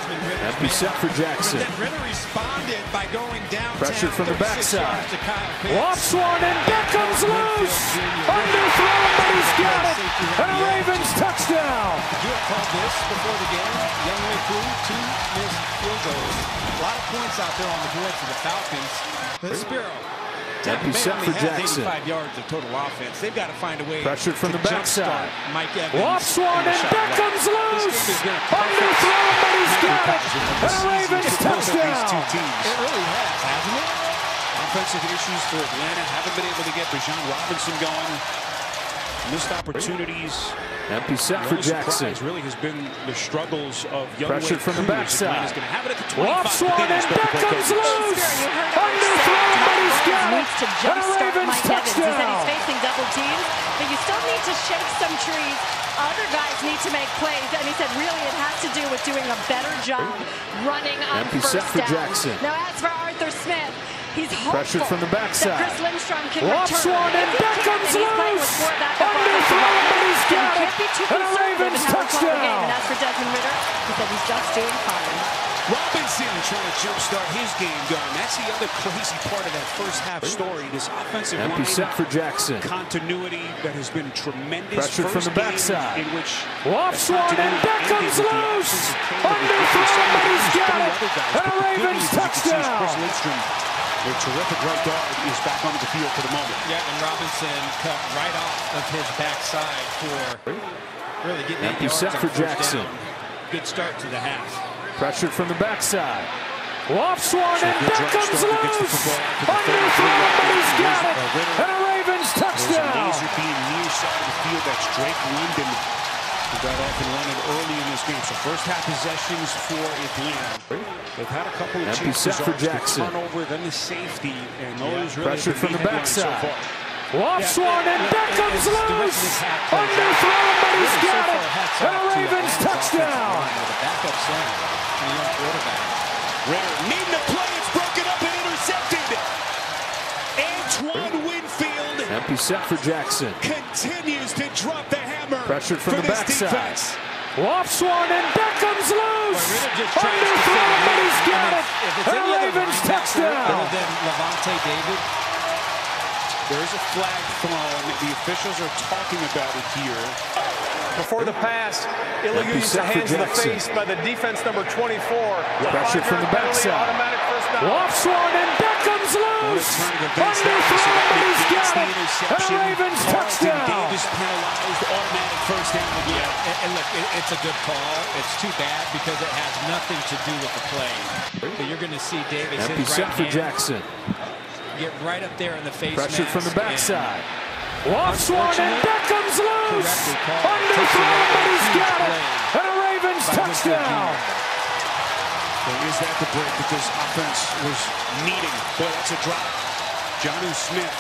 Desmond Ritter. Empty set for Jackson. But then Ritter responded by going downtown. Pressure from the backside. Lost one and Beckham's loose. Underthrown, but he's got it. And a Ravens touchdown. Did you have called this before the game? Young way through, 2 missed field goals. A lot of points out there on the board for the Falcons. The Sparrow. Empty set for Jackson. 85 yards of total offense. They've got to find a way. Pressured from the backside. Mike Evans. Lofts one and Beckham's loose. Underthrown, but he's got it. And a Ravens touchdown. It really has, hasn't it? Offensive issues for Atlanta. Haven't been able to get Bijan Robinson going. Missed opportunities. Empty set for Jackson. Really has been the struggles of young Pressured from the backside. He's going to have it at the 25. Lofts one and Beckham's loose. Underthrown, but he's got it. To And a Ravens touchdown. He said he's facing double teams, but you still need to shake some trees. Other guys need to make plays, and he said really it has to do with doing a better job running on Empty first set for down. Jackson. Now as for Arthur Smith, he's hopeful Pressured from the backside. that Chris Lindstrom can Lofts return. one and Beckham's loose. Underthrown, but he's got it. And a Ravens touchdown. And as for Desmond Ritter, he said he's just doing fine. Robinson trying to jumpstart his game going. That's the other crazy part of that first half story. This offensive Empty line set for Jackson. continuity that has been tremendous. Pressured from the backside. In which Lofts one and Beckham's loose. Underthrown, but he's got it. And a Ravens touchdown. Chris Lindstrom, their terrific right guard, is back onto the field for the moment. Yeah, and Robinson cut right off of his backside for really getting 8 Empty yards set on for first Jackson. down. Good start to the half. Pressured from the backside. Lofts one and good drive Beckham's start, gets the loose. football out to the Underthrown, but he's got it. Ritter. And a Ravens There's a touchdown. laser beam near side of the field. That's Drake London, who got off and running early in this game. So first half possessions for Atlanta. They've had a couple of Empty chances set for off the Jackson. turnover, then the safety, and those really Pressured from the backside. so far. Lofts one and Beckham's loose. Underthrown, but he's got it. And a Ravens touchdown. The backup center and the young quarterback. Ritter needing to play. It's broken up and intercepted. Antoine Winfield Empty set for Jackson. continues to drop the hammer. Pressured from for the this backside. defense. Lofts one and Beckham's loose. Ritter just tries to Underthrown, fit but in. he's got it. If it's And any a other Ravens linebacker touchdown. other than Levante David, There is a flag thrown. The officials are talking about it here. Before the pass, illegal use of hands in the face by the defense number 24. Pressured from the backside. Automatic first down. Lofts one and Beckham's loose. Underthrown, but he's got it. And a Ravens touchdown. Davis penalized, automatic first down again. and look, it's a good call. It's too bad because it has nothing to do with the play. But you're going to see Davis Empty his set right for hand Jackson. get right up there in the face. Pressured from the mask, backside. Lofts one and Beckham's loose. Underthrown, but he's got it. And a Ravens touchdown. So is that the break that this offense was needing? Boy, that's a drop. Jonnu Smith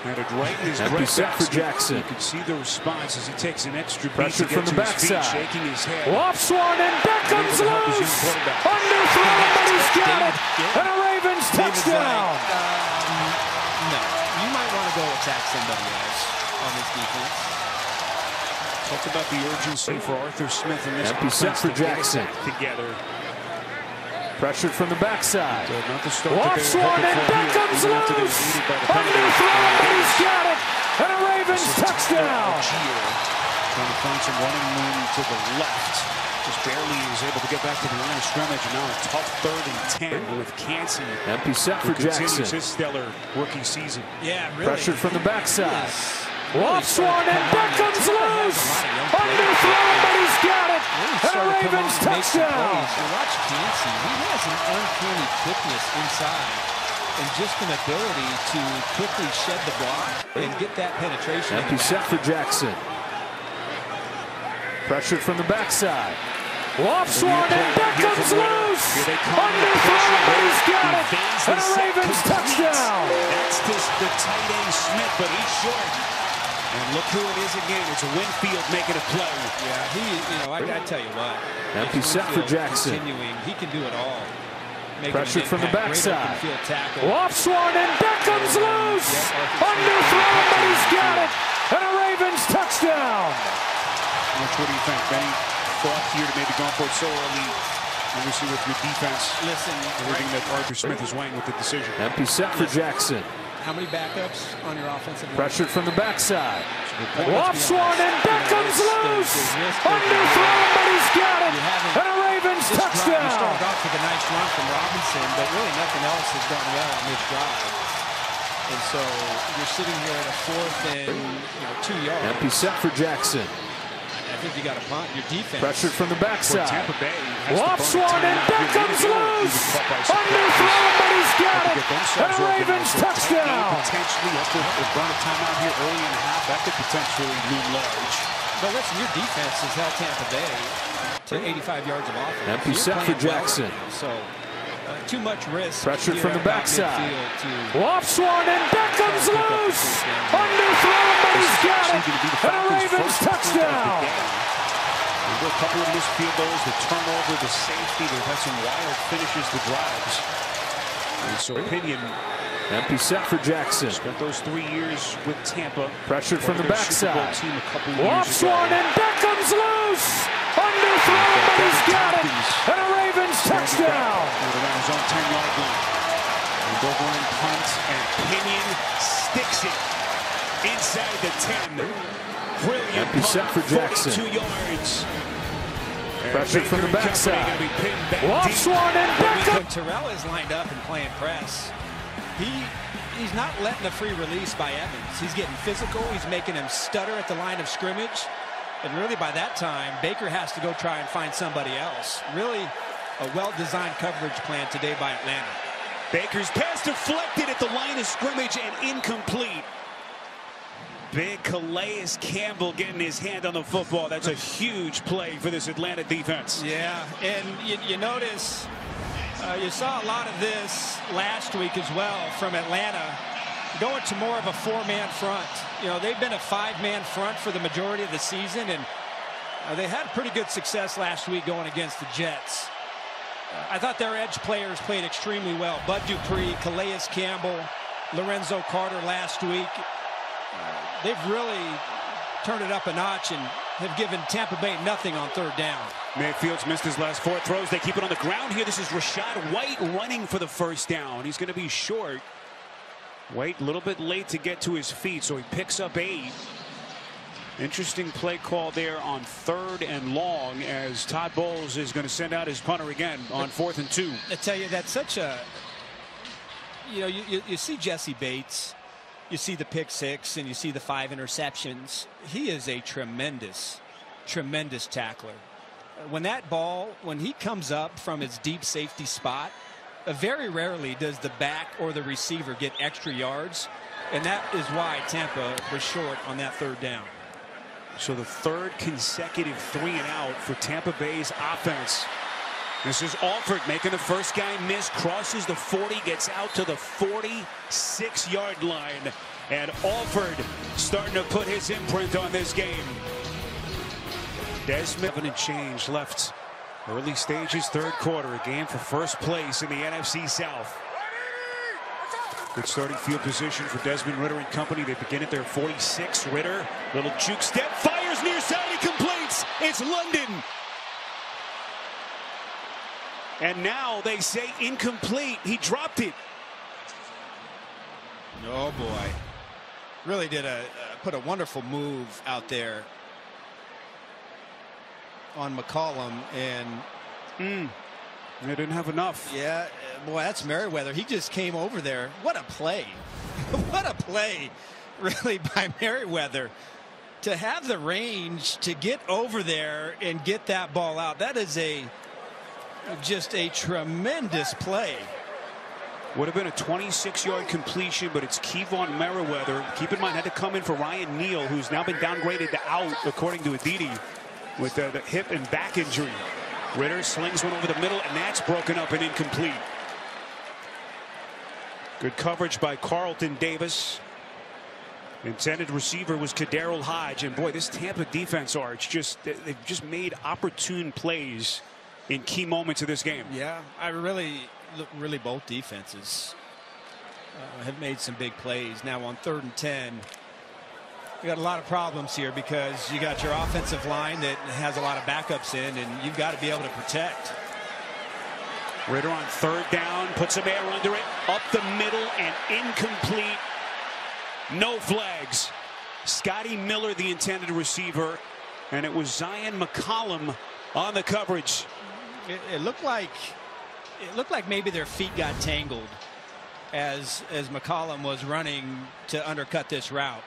had it right in his Empty set for breastbasket. Jackson. You can see the response as he takes an extra beat Pressured to from get the to his feet, backside. shaking his head. Lofts one and Beckham's Unable to help his young loose. quarterback. Underthrown, but he's got it. Yeah. And a Ravens David's touchdown. no, you might want to go attack somebody else on this defense. Talk about the urgency for Arthur Smith in this Empty set offense for to get Jackson. it together. Pressured from the backside. So not the start that Lofts they were one hoping and for here, Beckham's even after they were loose. leading by the penalty. Underthrown, but he's got it. And a Ravens This is touchdown. Algier trying to find some running room to the left. Just barely was able to get back to the line of scrimmage, and now a tough 3rd and 10 with Cansey. Empty set Who for Jackson. continues his stellar rookie season. Yeah, really. Pressured from the backside. Really Lofts started one to and come on. Beckham's Tampa has loose. a lot of young players. Underthrown, but he's got it. Really And a started to come on Ravens and make some touchdown. plays. You watch Cansey, he has an uncanny quickness inside and just an ability to quickly shed the block and get that penetration. Empty set for Jackson. Pressured from the backside. Lofts one and Beckham's loose. Underthrown, but he's got it. And a Ravens touchdown. That's the tight end Smith, but he's short. And look who it is again. It's Winfield making a play. Yeah, I tell you what. Empty set for Jackson. Continuing, he can do it all. Pressured from the backside. Tackle. Lofts one and Beckham's loose. Underthrown, but he's got it. And a Ravens touchdown. What do you think, Benny? Thought here to maybe going for it so early Obviously with your defense, Listen, everything that Arthur Smith is weighing with the decision. Empty set for Jackson. how many backups on your offensive line? Pressured from the backside. Off swung and Beckham's loose. Underthrown, but he's got it. And a Ravens touchdown. You started off with a nice run from Robinson, but really nothing else has gone well on this drive. And so you're sitting here at a 4th and 2 yards. Empty set for Jackson. I think you got to punt. Your defense. Pressured from the backside. Tampa Bay Off swung and Beckham's loose. Underthrown, but he's got it. And a Ravens touchdown. Potentially have to run a timeout here early in the half. That could potentially loom large. But listen, your defense has held Tampa Bay to 85 yards of offense. Empty set for Jackson. So too much risk. Pressured from the backside. Off swung and Beckham's loose. Underthrown, but he's got it. And a Ravens touchdown. A couple of missed field goals, the turnover, the safety. They've had some wild finishes to drives. And so opinion. Empty set for Jackson. Spent those 3 years with Tampa. Pressured from the backside. Off swung and Beckham's loose. Underthrown, but he's got it. And a Ravens touchdown. Around his own 10-yard line. And go running punt, and Pinion sticks it inside the 10. Brilliant Empty set for Jackson. 42 yards. Pressured from the backside. Off swung and Beckham. Terrell is lined up and playing press. He's not letting the free release by Evans. He's getting physical. He's making him stutter at the line of scrimmage. And really by that time, Baker has to go try and find somebody else. Really a well-designed coverage plan today by Atlanta. Baker's pass deflected at the line of scrimmage and incomplete. Big Calais Campbell getting his hand on the football. That's a huge play for this Atlanta defense. Yeah, and you notice you saw a lot of this last week as well from Atlanta, going to more of a 4-man front. You know, they've been a 5-man front for the majority of the season, and they had pretty good success last week going against the Jets. I thought their edge players played extremely well. Bud Dupree, Calais Campbell, Lorenzo Carter last week. They've really turned it up a notch and have given Tampa Bay nothing on 3rd down. Mayfield's missed his last 4 throws. They keep it on the ground here. This is Rashad White running for the 1st down. He's going to be short. White a little bit late to get to his feet, so he picks up 8. Interesting play call there on 3rd and long, as Todd Bowles is going to send out his punter again on 4th and 2. I tell you, that's such a, you see Jesse Bates, you see the pick 6, and you see the 5 interceptions. He is a tremendous tackler. When he comes up from his deep safety spot, very rarely does the back or the receiver get extra yards, and that is why Tampa was short on that 3rd down. So the 3rd consecutive 3 and out for Tampa Bay's offense. This is Alford making the first guy miss, crosses the 40, gets out to the 46-yard line. And Alford starting to put his imprint on this game. Desmond, 7 and change left. Early stages, 3rd quarter. A game for 1st place in the NFC South. Good starting field position for Desmond Ridder and company. They begin at their 46. Ridder, little juke step, fires near side, he completes. It's London. And now they say incomplete. He dropped it. Oh boy, really did put a wonderful move out there on McCollum, and they didn't have enough. Yeah, boy, that's Merriweather. He just came over there. What a play. What a play, really, by Merriweather. To have the range to get over there and get that ball out. That is just a tremendous play. Would have been a 26-yard completion, but it's Kevon Merriweather. Keep in mind, had to come in for Ryan Neal, who's now been downgraded to out, according to Aditi, with the hip and back injury. Ridder slings one over the middle, and that's broken up and incomplete. Good coverage by Carlton Davis. Intended receiver was Kaderil Hodge, and boy, this Tampa defense, Arch, they've just made opportune plays in key moments of this game. Yeah, really both defenses have made some big plays. Now on 3rd and 10, you got a lot of problems here because you got your offensive line that has a lot of backups in, and you've got to be able to protect. Ritter on third down, puts some air under it, up the middle and incomplete. No flags. Scotty Miller, the intended receiver, and it was Zion McCollum on the coverage. It looked like maybe their feet got tangled as McCollum was running to undercut this route.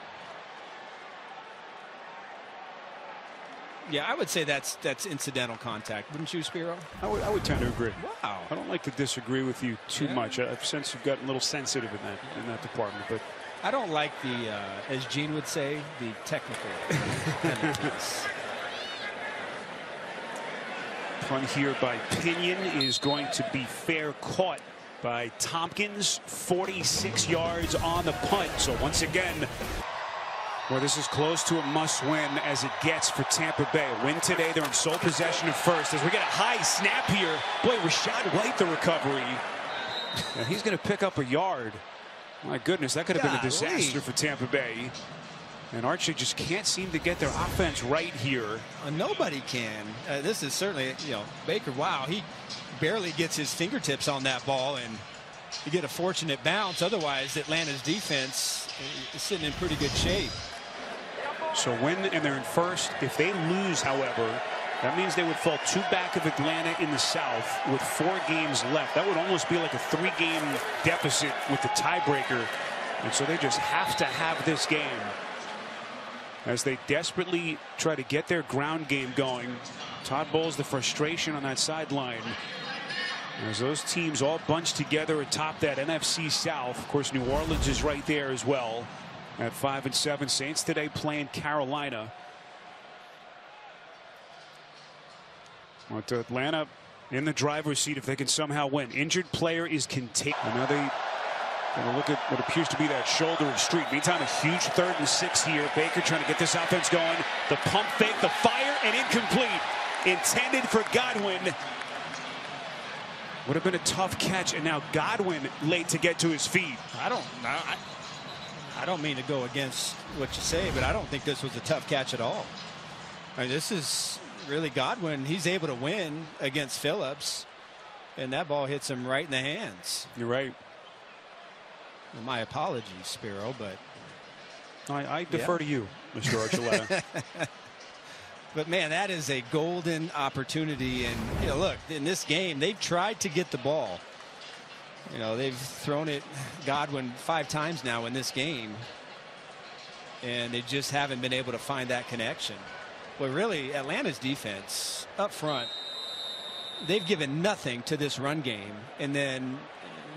Yeah, I would say that's incidental contact, wouldn't you, Spiro? I would tend to agree. Wow. I don't like to disagree with you too much. I've since you've gotten a little sensitive in that department, but I don't like the, as Gene would say, the technical penalties. Punt here by Pinion is going to be fair caught by Tompkins. 46 yards on the punt. So once again, well, this is close to a must-win as it gets for Tampa Bay. A win today, they're in sole possession of first. As we get a high snap here, boy, Rashad White the recovery. And he's going to pick up a yard. My goodness, that could have been a disaster for Tampa Bay. And Archie just can't seem to get their offense right here. Nobody can. This is certainly, Baker, wow, he barely gets his fingertips on that ball, and you get a fortunate bounce. Otherwise, Atlanta's defense is sitting in pretty good shape. So win, and they're in first. If they lose, however, that means they would fall 2 back of Atlanta in the South with 4 games left. That would almost be like a 3-game deficit with the tiebreaker. And so they just have to have this game as they desperately try to get their ground game going. Todd Bowles, the frustration on that sideline as those teams all bunched together atop that NFC South. Of course, New Orleans is right there as well at 5-7. Saints today playing Carolina. But Atlanta in the driver's seat if they can somehow win. Injured player is contained. Now they going to look at what appears to be that shoulder of street. Meantime, a huge 3rd and 6 here. Baker trying to get this offense going. The pump fake, the fire, and incomplete. Intended for Godwin. Would have been a tough catch, and now Godwin late to get to his feet. I don't mean to go against what you say, but I don't think this was a tough catch at all. I mean, this is really Godwin. He's able to win against Phillips, and that ball hits him right in the hands. You're right. Well, my apologies, Spiro, but I defer to you, Mr. Archuleta. But man, that is a golden opportunity. And look, in this game, they've tried to get the ball. They've thrown it Godwin 5 times now in this game, and they just haven't been able to find that connection. Well, really, Atlanta's defense up front, they've given nothing to this run game. And then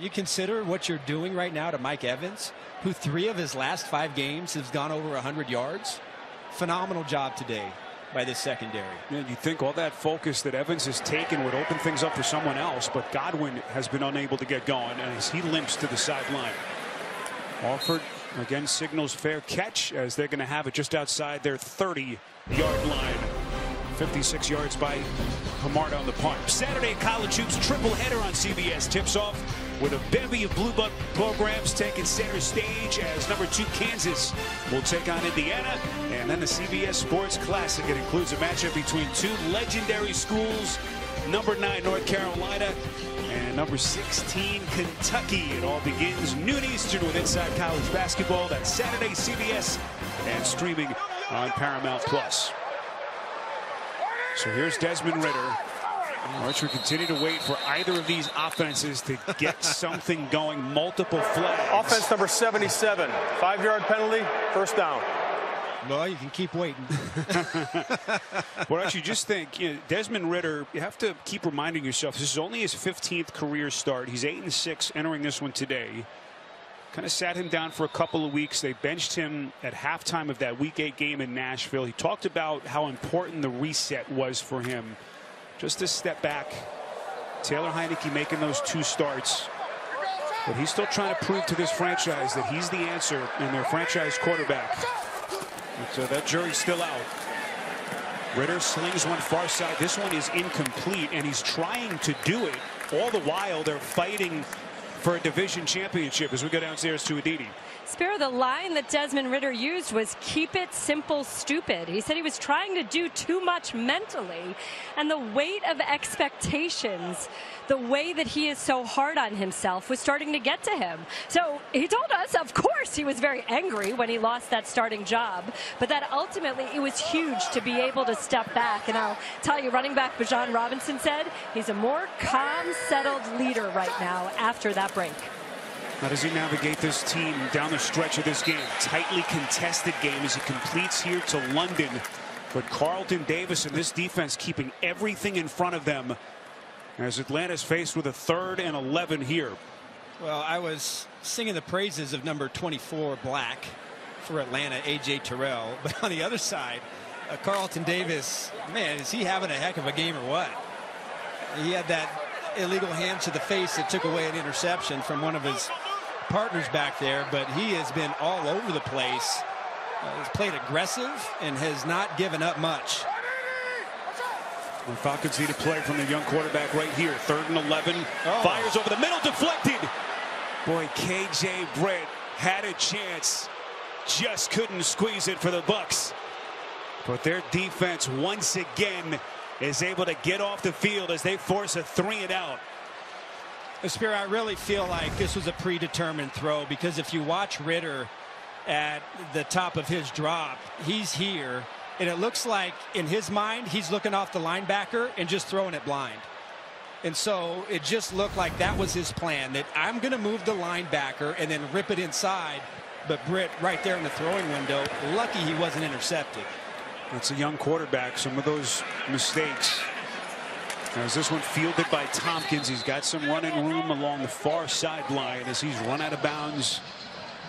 you consider what you're doing right now to Mike Evans, who 3 of his last 5 games has gone over 100 yards. Phenomenal job today by this secondary. Yeah, you think all that focus that Evans has taken would open things up for someone else, but Godwin has been unable to get going as he limps to the sideline. Alford again signals fair catch as they're going to have it just outside their 30-yard line. 56 yards by Hamard on the punt. Saturday College Hoops triple header on CBS tips off with a bevy of Blue Buck programs taking center stage as number 2 Kansas will take on Indiana, and then the CBS Sports Classic. It includes a matchup between 2 legendary schools, number 9 North Carolina and number 16 Kentucky. It all begins noon Eastern with Inside College Basketball. That's Saturday, CBS, and streaming on Paramount Plus. So here's Desmond Ritter. Archer continue to wait for either of these offenses to get something going. Multiple flags. Offense number 77. 5-yard penalty, first down. Well, you can keep waiting. Well, actually, just think, Desmond Ritter, you have to keep reminding yourself, this is only his 15th career start. He's 8-6 entering this one today. Kind of sat him down for a couple of weeks. They benched him at halftime of that Week 8 game in Nashville. He talked about how important the reset was for him. Just to step back. Taylor Heineke making those 2 starts. But he's still trying to prove to this franchise that he's the answer and their franchise quarterback. So that jury's still out. Ritter slings one far side. This one is incomplete, and he's trying to do it. All the while, they're fighting for a division championship as we go downstairs to Aditi. Spiro, the line that Desmond Ridder used was keep it simple, stupid. He said he was trying to do too much mentally, and the weight of expectations, the way that he is so hard on himself, was starting to get to him. So he told us, of course, he was very angry when he lost that starting job, but that ultimately it was huge to be able to step back. And I'll tell you, running back Bijan Robinson said he's a more calm, settled leader right now after that break. How does he navigate this team down the stretch of this game? Tightly contested game as he completes here to London. But Carlton Davis and this defense keeping everything in front of them as Atlanta's faced with a 3rd and 11 here. Well, I was singing the praises of number 24 black for Atlanta, A.J. Terrell. But on the other side, Carlton Davis, man, is he having a heck of a game or what? He had that illegal hand to the face that took away an interception from one of his partners back there, but he has been all over the place. He's played aggressive and has not given up much. The Falcons need a play from the young quarterback right here. 3rd and 11. Fires over the middle, deflected. Boy, KJ Britt had a chance, just couldn't squeeze it for the Bucs. But their defense once again is able to get off the field as they force a 3-and-out. Spiro, I really feel like this was a predetermined throw, because if you watch Ridder at the top of his drop, he's here, and it looks like in his mind he's looking off the linebacker and just throwing it blind. And so it just looked like that was his plan, that I'm going to move the linebacker and then rip it inside. But Britt right there in the throwing window, lucky he wasn't intercepted. That's a young quarterback. Some of those mistakes. As this one fielded by Tompkins, he's got some running room along the far sideline as he's run out of bounds.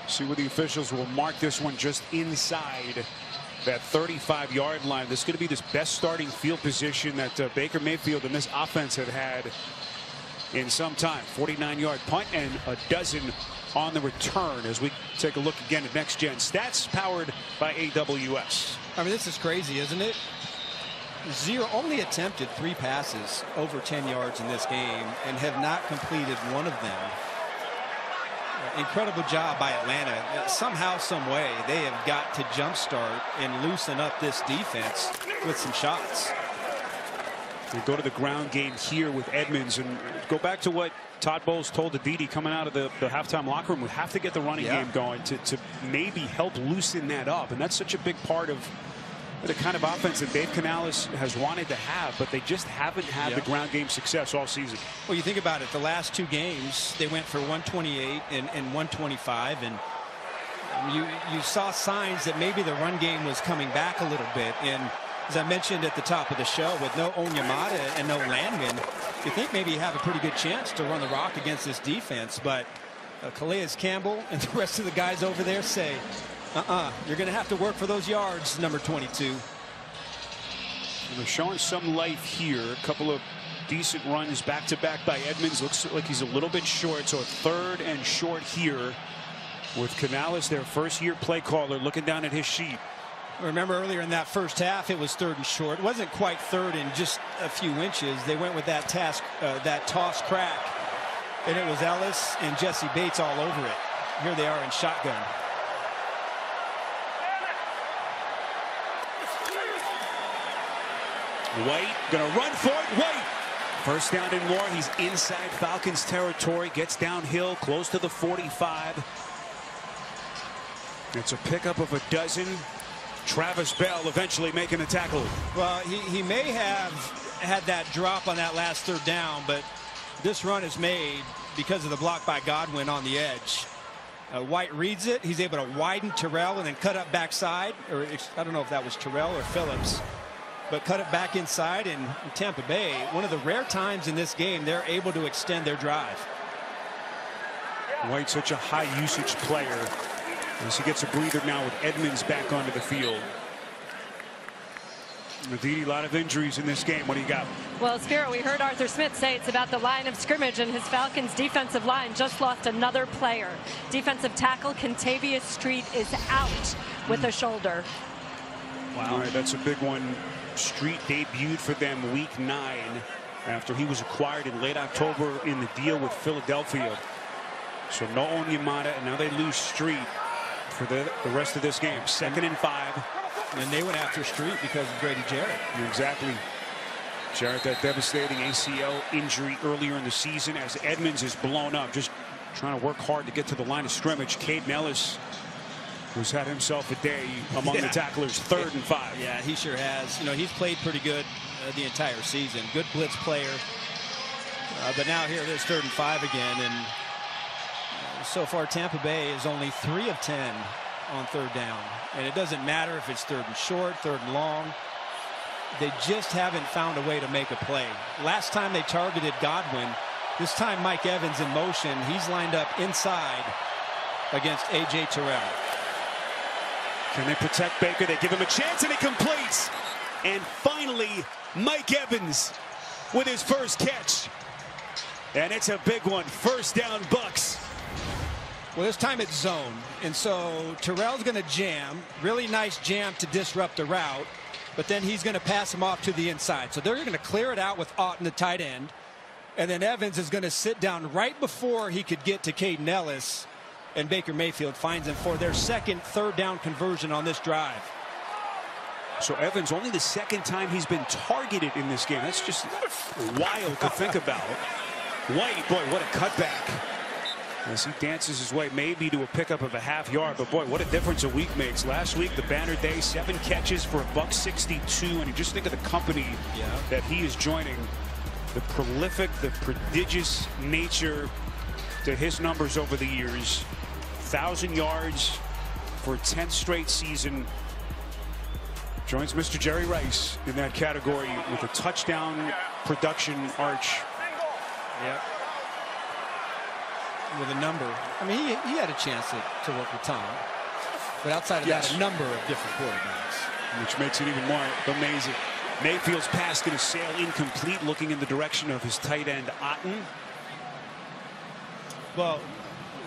See what the officials will mark this one just inside that 35-yard line. This is going to be this best starting field position that Baker Mayfield and this offense had in some time. 49-yard punt and a dozen on the return as we take a look again at Next Gen Stats powered by AWS. I mean, this is crazy, isn't it? Only attempted 3 passes over 10 yards in this game and have not completed one of them. Incredible job by Atlanta. Somehow, some way, they have got to jumpstart and loosen up this defense with some shots. We go to the ground game here with Edmonds, and go back to what Todd Bowles told Aditi coming out of the halftime locker room. We have to get the running game going to maybe help loosen that up, and that's such a big part of the kind of offense that Dave Canales has wanted to have, but they just haven't had the ground game success all season. Well, you think about it, the last 2 games they went for 128 and 125, and you saw signs that maybe the run game was coming back a little bit. And as I mentioned at the top of the show, with no Onyemata and no Landman, you think maybe you have a pretty good chance to run the rock against this defense. But Calais Campbell and the rest of the guys over there say, you're going to have to work for those yards, number 22. And they're showing some life here. A couple of decent runs back-to-back by Edmonds. Looks like he's a little bit short, so a 3rd and short here with Canales, their first-year play caller, looking down at his sheet. Remember earlier in that first half, it was 3rd and short. It wasn't quite 3rd and just a few inches. They went with that toss crack, and it was Ellis and Jesse Bates all over it. Here they are in shotgun. White gonna run for it. White, first down and more. He's inside Falcons territory, gets downhill close to the 45. It's a pickup of a dozen. Travis Bell eventually making the tackle. Well, he may have had that drop on that last 3rd down, but this run is made because of the block by Godwin on the edge. White reads it. He's able to widen Terrell and then cut up backside, or I don't know if that was Terrell or Phillips, but cut it back inside. And Tampa Bay, one of the rare times in this game they're able to extend their drive. White, such a high usage player, as he gets a breather now with Edmonds back onto the field. Aditi, a lot of injuries in this game. What do you got? Well, Spiro, we heard Arthur Smith say it's about the line of scrimmage, and his Falcons defensive line just lost another player. Defensive tackle Kentavious Street is out with a shoulder. Wow. All right, that's a big one. Street debuted for them week 9 after he was acquired in late October in the deal with Philadelphia. So no Onyemata, and now they lose Street for the rest of this game. 2nd and 5. And they went after Street because of Grady Jarrett. Exactly. Jarrett, that devastating ACL injury earlier in the season as Edmonds is blown up, just trying to work hard to get to the line of scrimmage. Caden Ellis, who's had himself a day among the tacklers. 3rd and 5. Yeah, he sure has. You know, he's played pretty good the entire season. Good blitz player. But now here it is 3rd and 5 again. And so far Tampa Bay is only 3 of 10 on 3rd down. And it doesn't matter if it's 3rd and short, 3rd and long. They just haven't found a way to make a play. Last time they targeted Godwin, this time Mike Evans in motion. He's lined up inside against A.J. Terrell. Can they protect Baker? They give him a chance, and he completes. And finally, Mike Evans with his first catch. And it's a big one. 1st down, Bucks. Well, this time it's zone. And so Terrell's going to jam. Really nice jam to disrupt the route. But then he's going to pass him off to the inside. So they're going to clear it out with Auten, the tight end. And then Evans is going to sit down right before he could get to Caden Ellis. And Baker Mayfield finds him for their 2nd 3rd down conversion on this drive. So Evans, only the 2nd time he's been targeted in this game. That's just wild to think about. White, boy, what a cutback. As he dances his way maybe to a pickup of a ½ yard. But boy, what a difference a week makes. Last week, the banner day, 7 catches for $162. And you just think of the company that he is joining. The prolific, the prodigious nature to his numbers over the years. 1,000 yards for 10th straight season. Joins Mr. Jerry Rice in that category with a touchdown production arch. Yep. With a number. I mean, he had a chance to work with Tom. But outside of that, a number of different quarterbacks. Which makes it even more amazing. Mayfield's pass going to sail incomplete, looking in the direction of his tight end, Auten. Well,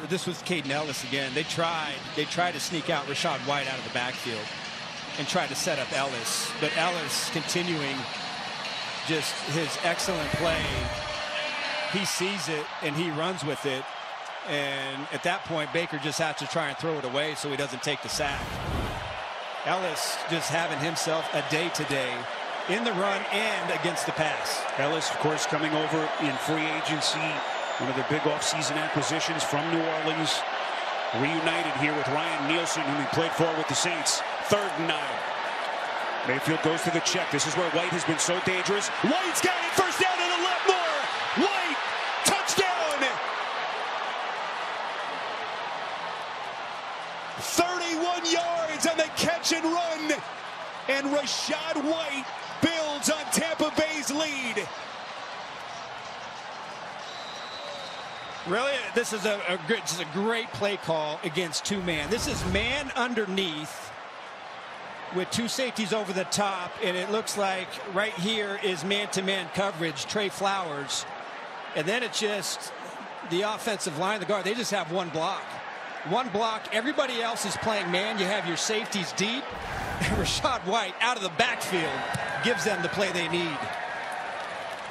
this was Caden Ellis again. They tried to sneak out Rachaad White out of the backfield and try to set up Ellis. But Ellis continuing just his excellent play. He sees it and he runs with it. And at that point, Baker just has to try and throw it away so he doesn't take the sack. Ellis just having himself a day today in the run and against the pass. Ellis, of course, coming over in free agency. One of the big offseason acquisitions from New Orleans. Reunited here with Ryan Nielsen, whom he played for with the Saints. 3rd and 9. Mayfield goes to the check. This is where White has been so dangerous. White's got it. 1st down and a lot more. White, touchdown. 31 yards on the catch and run. And Rachaad White builds on Tampa Bay's lead. Really, this is a great play call against 2-man. This is man underneath with 2 safeties over the top, and it looks like right here is man-to-man coverage, Trey Flowers. And then it's just the offensive line, the guard, they just have one block. One block, everybody else is playing man. You have your safeties deep. Rachaad White out of the backfield gives them the play they need.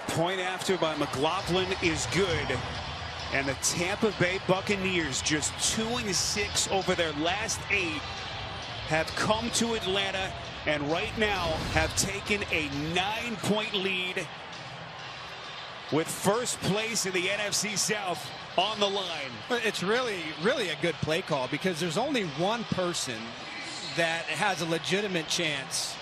Point after by McLaughlin is good. And the Tampa Bay Buccaneers, just 2-6 over their last 8, have come to Atlanta and right now have taken a 9-point lead with first place in the NFC South on the line. It's really a good play call because there's only one person that has a legitimate chance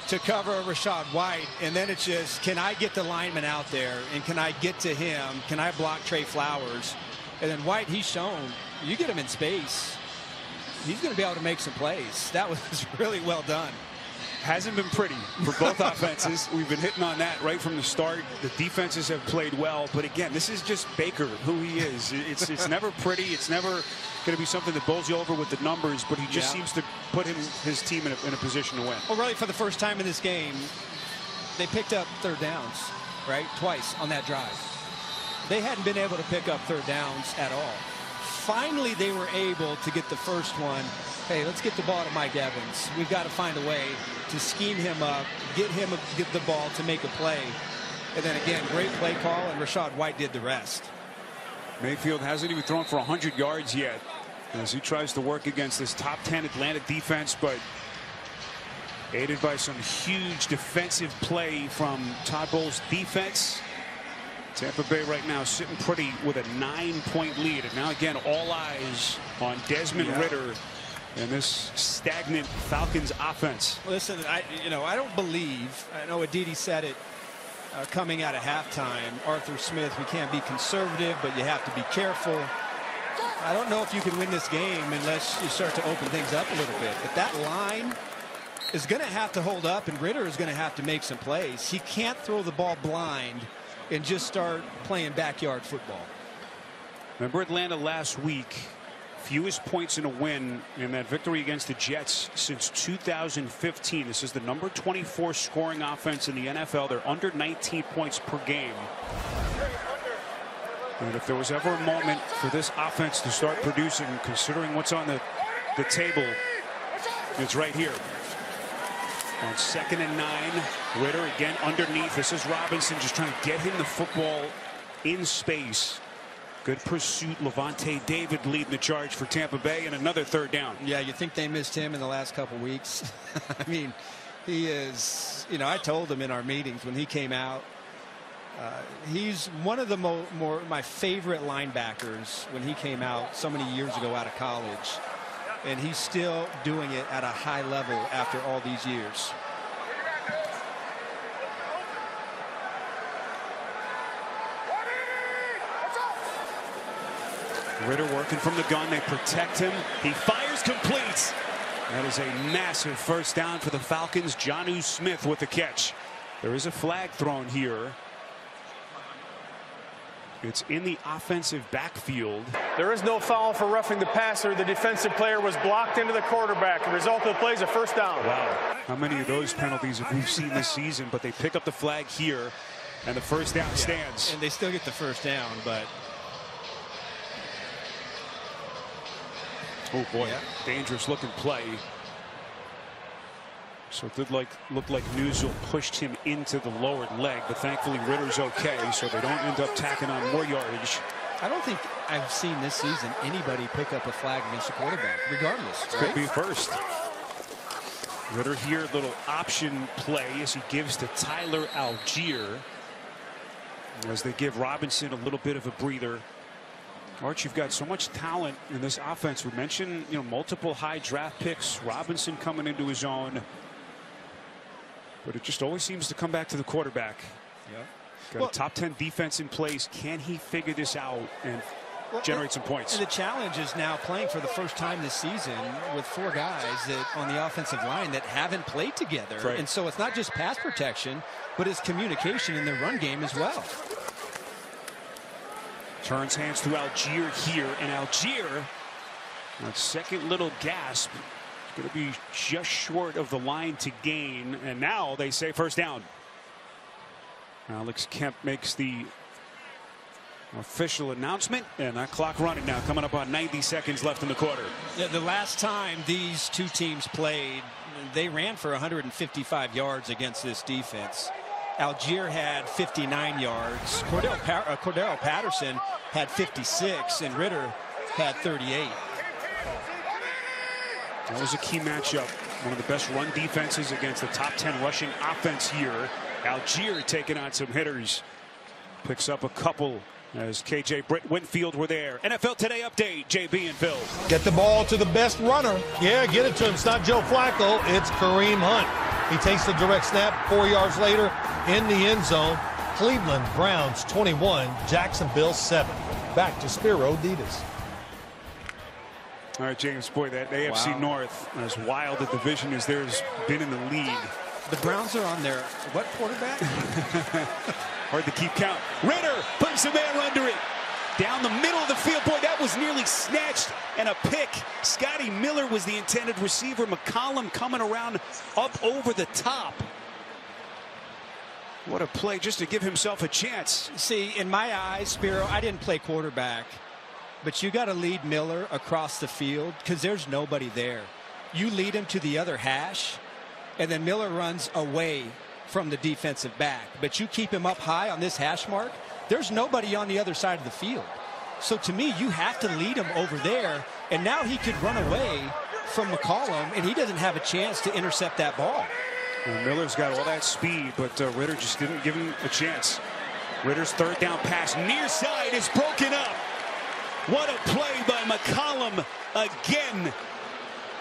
to cover Rachaad White, and then it's just, can I get the lineman out there and can I get to him? Can I block Trey Flowers? And then White, he's shown you get him in space, he's going to be able to make some plays. That was really well done. Hasn't been pretty for both offenses. We've been hitting on that right from the start. The defenses have played well, but again, this is just Baker, who he is. It's never pretty. It's never going to be something that bowls you over with the numbers, but he just seems to put his team in a position to win. Well, really, for the first time in this game, they picked up 3rd downs, right? Twice on that drive. They hadn't been able to pick up 3rd downs at all. Finally, they were able to get the first one. Hey, let's get the ball to Mike Evans. We've got to find a way to scheme him up, get the ball to make a play. And then again, great play call, and Rachaad White did the rest. Mayfield hasn't even thrown for 100 yards yet as he tries to work against this top 10 Atlanta defense, but aided by some huge defensive play from Todd Bowles' defense. Tampa Bay right now sitting pretty with a 9-point lead, and now again all eyes on Desmond Ritter and this stagnant Falcons offense. Listen, I don't believe, I know Aditi said it coming out of halftime, Arthur Smith, we can't be conservative, but you have to be careful. I don't know if you can win this game unless you start to open things up a little bit. But that line is going to have to hold up, and Ritter is going to have to make some plays. He can't throw the ball blind and just start playing backyard football. Remember Atlanta last week, fewest points in a win in that victory against the Jets since 2015. This is the number 24 scoring offense in the NFL. They're under 19 points per game. And if there was ever a moment for this offense to start producing, considering what's on the table, it's right here. On 2nd and 9, Ritter again underneath. This is Robinson just trying to get him the football in space. Good pursuit. Levante David leading the charge for Tampa Bay, and another 3rd down. Yeah, you think they missed him in the last couple weeks? I mean, he is, I told him in our meetings when he came out, he's one of the my favorite linebackers when he came out so many years ago out of college. And he's still doing it at a high level after all these years. Ritter working from the gun. They protect him. He fires, completes. That is a massive 1st down for the Falcons. Jonnu Smith with the catch. There is a flag thrown here. It's in the offensive backfield. There is no foul for roughing the passer. The defensive player was blocked into the quarterback. The result of the play is a 1st down. Wow. How many of those penalties have we seen this season? But they pick up the flag here, and the 1st down stands. And they still get the 1st down, but. Oh, boy. Dangerous looking play. So it did look like Newsel pushed him into the lowered leg, but thankfully Ritter's okay, so they don't end up tacking on more yardage. I don't think I've seen this season anybody pick up a flag against a quarterback, regardless. Could be first. Ritter here, little option play as he gives to Tyler Algier, as they give Robinson a little bit of a breather. Arch, you've got so much talent in this offense. We mentioned, multiple high draft picks. Robinson coming into his own. But it just always seems to come back to the quarterback. Got a top 10 defense in place. Can he figure this out and generate some points? And the challenge is now playing for the first time this season with 4 guys that on the offensive line that haven't played together. Right. And so it's not just pass protection, but it's communication in their run game as well. Turns hands to Algier here, and Algier, that second little gasp, going to be just short of the line to gain, and now they say 1st down. Alex Kemp makes the official announcement, and that clock running now, coming up on 90 seconds left in the quarter. Yeah, the last time these two teams played, they ran for 155 yards against this defense. Algier had 59 yards. Cordell Patterson had 56, and Ritter had 38. That was a key matchup. One of the best run defenses against the top 10 rushing offense here. Algier taking on some hitters. Picks up a couple as KJ Britt Winfield were there. NFL Today update, JB and Phil. Get the ball to the best runner. Yeah, get it to him. It's not Joe Flacco. It's Kareem Hunt. He takes the direct snap 4 yards later in the end zone. Cleveland Browns 21, Jacksonville 7. Back to Spiro Ditas. All right, James, boy, that AFC North, as wild a division as there's been in the league. The Browns are on their what quarterback? Hard to keep count. Ritter puts a man under it. Down the middle of the field. Boy, that was nearly snatched and a pick. Scotty Miller was the intended receiver. McCollum coming around up over the top. What a play just to give himself a chance. See, in my eyes, Spiro, I didn't play quarterback. But you got to lead Miller across the field because there's nobody there. You lead him to the other hash, and then Miller runs away from the defensive back. But you keep him up high on this hash mark, there's nobody on the other side of the field. So to me, you have to lead him over there. And now he could run away from McCollum, and he doesn't have a chance to intercept that ball. Well, Miller's got all that speed, but Ritter just didn't give him a chance. Ritter's third down pass near side is broken up. What a play by McCollum again.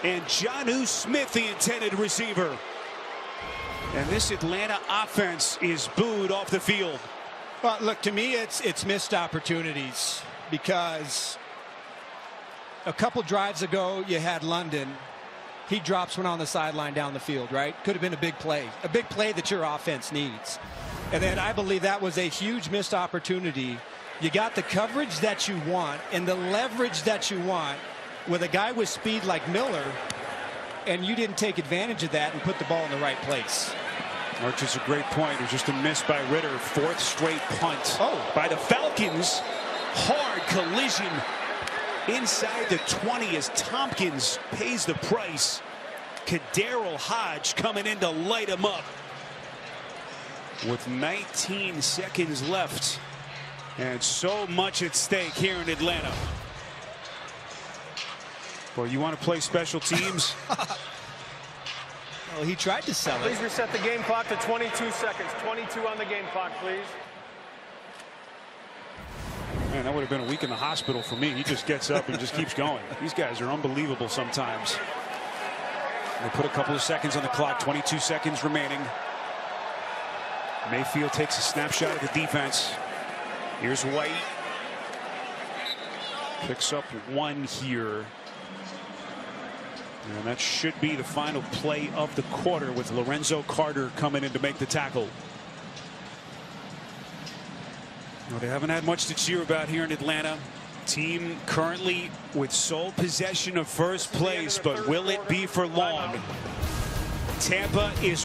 And Jonnu Smith, the intended receiver. And this Atlanta offense is booed off the field. Well, look, to me, it's missed opportunities, because a couple drives ago you had London. He drops one on the sideline down the field, right? Could have been a big play that your offense needs. And then I believe that was a huge missed opportunity. You got the coverage that you want and the leverage that you want with a guy with speed like Miller, and you didn't take advantage of that and put the ball in the right place. Which is a great point. It was just a miss by Ritter. Fourth straight punt by the Falcons. Hard collision inside the 20 as Tompkins pays the price. Kaderil Hodge coming in to light him up. With 19 seconds left and so much at stake here in Atlanta. Well, you want to play special teams? Well, he tried to sell it. Please reset the game clock to 22 seconds. 22 on the game clock, please. Man, that would have been a week in the hospital for me. He just gets up and just keeps going. These guys are unbelievable sometimes. They put a couple of seconds on the clock. 22 seconds remaining. Mayfield takes a snapshot of the defense. Here's White. Picks up one here. And that should be the final play of the quarter, with Lorenzo Carter coming in to make the tackle. Well, they haven't had much to cheer about here in Atlanta. Team currently with sole possession of first place, but will it be for long? Tampa is